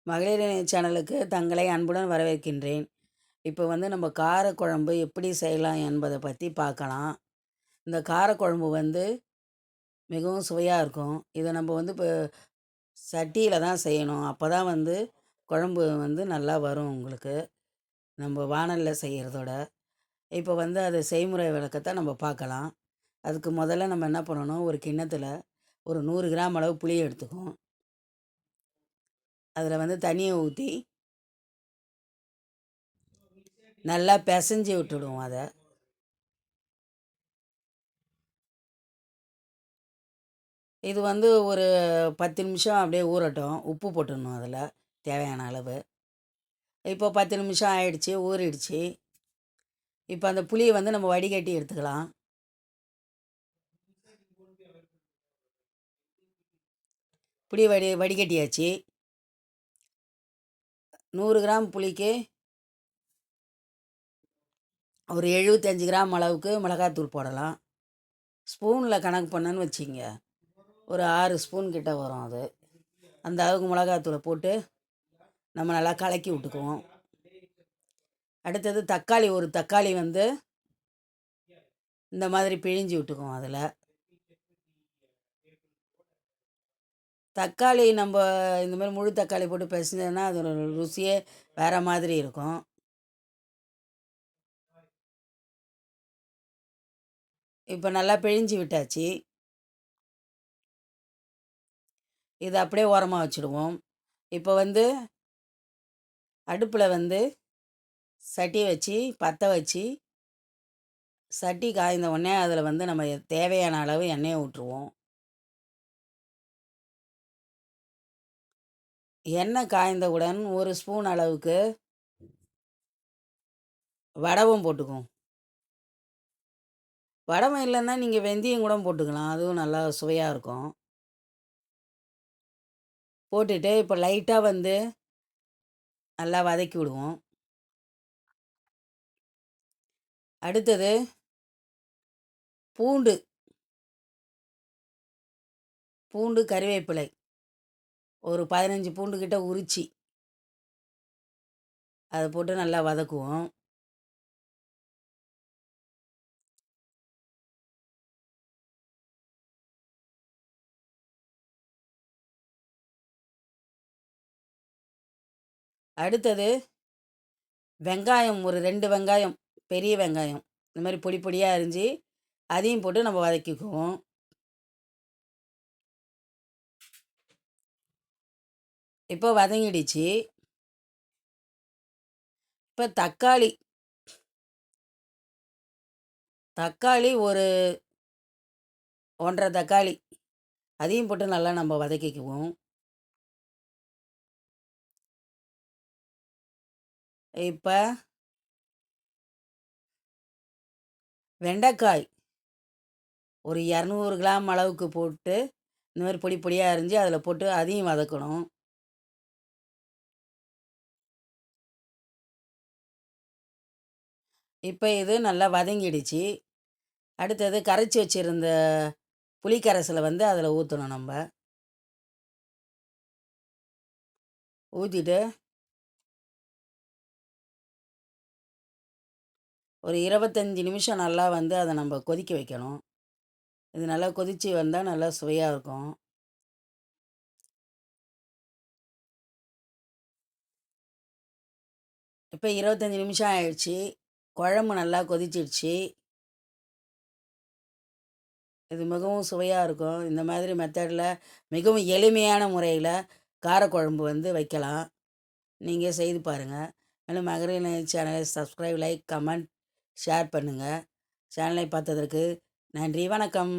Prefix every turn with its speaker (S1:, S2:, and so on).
S1: மகளிர் சேனலுக்கு தங்களை அன்புடன் வரவேற்கின்றேன். இப்போ நம்ம காரக்குழம்பு எப்படி செய்யலாம் என்பதை பற்றி பார்க்கலாம். இந்த காரக்குழம்பு மிகவும் சுவையாக இருக்கும். இதை நம்ம இப்போ சட்டியில் தான் செய்யணும். அப்போ தான் குழம்பு நல்லா வரும் உங்களுக்கு. நம்ம வாணலில் செய்கிறதோட. இப்போ அது செய்முறை விளக்கத்தை நம்ம பார்க்கலாம். அதுக்கு முதல்ல நம்ம என்ன பண்ணணும், ஒரு கிண்ணத்தில் ஒரு 100 கிராம் அளவு புளி எடுத்துக்குவோம். அதில் தண்ணியை ஊற்றி நல்லா பிசைஞ்சு விட்டுடுவோம் அதை. இது ஒரு 10 நிமிஷம் அப்படியே ஊறட்டும். உப்பு போட்டுடணும் அதில் தேவையான அளவு. இப்போ 10 நிமிஷம் ஆயிடுச்சு, ஊறிடுச்சு. இப்போ அந்த புளியை நம்ம வடிகட்டி எடுத்துக்கலாம். புளி வடிகட்டியாச்சு. 100 கிராம் புளிக்கு ஒரு 75 கிராம் அளவுக்கு மிளகாத்தூள் போடலாம். ஸ்பூனில் கணக்கு பண்ணன்னு வச்சிங்க, ஒரு 6 ஸ்பூன் கிட்ட வரும் அது. அந்த அளவுக்கு மிளகாத்தூளை போட்டு நம்ம நல்லா கலக்கி விட்டுக்குவோம். அடுத்தது தக்காளி, ஒரு தக்காளி இந்த மாதிரி பிழிஞ்சு விட்டுக்குவோம். அதில் தக்காளி நம்ம இந்த மாதிரி முழு தக்காளி போட்டு பிசைஞ்சோன்னா அதோட ருசியே வேறு மாதிரி இருக்கும். இப்போ நல்லா பிழிஞ்சு விட்டாச்சு. இதை அப்படியே ஓரமாக வச்சுடுவோம். இப்போ அடுப்பில் சட்டி வச்சு பற்ற வச்சு, சட்டி காய்ந்த உடனே அதில் நம்ம தேவையான அளவு எண்ணெயை ஊற்றுவோம். எண்ணெய் காய்ந்தவுடன் ஒரு ஸ்பூன் அளவுக்கு வடகம் போட்டுக்குவோம். வடகம் இல்லைன்னா நீங்கள் வெந்தயம் கூட போட்டுக்கலாம், அதுவும் நல்லா சுவையாக இருக்கும். போட்டுட்டு இப்போ லைட்டாக நல்லா வதக்கி விடுவோம். அடுத்தது பூண்டு கறிவேப்பிலை ஒரு 15 பூண்டு கிட்ட உரிச்சி அதை போட்டு நல்லா வதக்குவோம். அடுத்தது வெங்காயம், ஒரு 2 வெங்காயம், பெரிய வெங்காயம் இந்த மாதிரி பொடி பொடியாக அரிஞ்சு அதையும் போட்டு நம்ம வதக்கிக்குவோம். இப்போ வதங்கிடுச்சு. இப்போ தக்காளி ஒரு 1.5 தக்காளி அதையும் போட்டு நல்லா நம்ம வதக்கிக்குவோம். இப்போ வெண்டைக்காய் ஒரு 200 கிராம் அளவுக்கு போட்டு இந்த மாதிரி பொடி பொடியாக அரிஞ்சு அதில் போட்டு அதையும் வதக்கணும். இப்போ இது நல்லா வதங்கிடுச்சு. அடுத்தது கரைச்சி வச்சுருந்த புளிக்கரைசலை அதில் ஊற்றணும். நம்ம ஊற்றிட்டு ஒரு 25 நிமிஷம் நல்லா அதை நம்ம கொதிக்க வைக்கணும். இது நல்லா கொதித்து வந்தால் நல்லா சுவையாக இருக்கும். இப்போ 25 நிமிஷம் ஆயிடுச்சு. குழம்பு நல்லா கொதிச்சிடுச்சு. இது மிகவும் சுவையாக இருக்கும். இந்த மாதிரி மெத்தடில் மிகவும் எளிமையான முறையில் காரக்குழம்பு வைக்கலாம். நீங்கள் செய்து பாருங்கள். மேலும் மகளிர் சேனலை சப்ஸ்கிரைப், லைக், கமெண்ட், ஷேர் பண்ணுங்கள். சேனலை பார்த்ததற்கு நன்றி, வணக்கம்.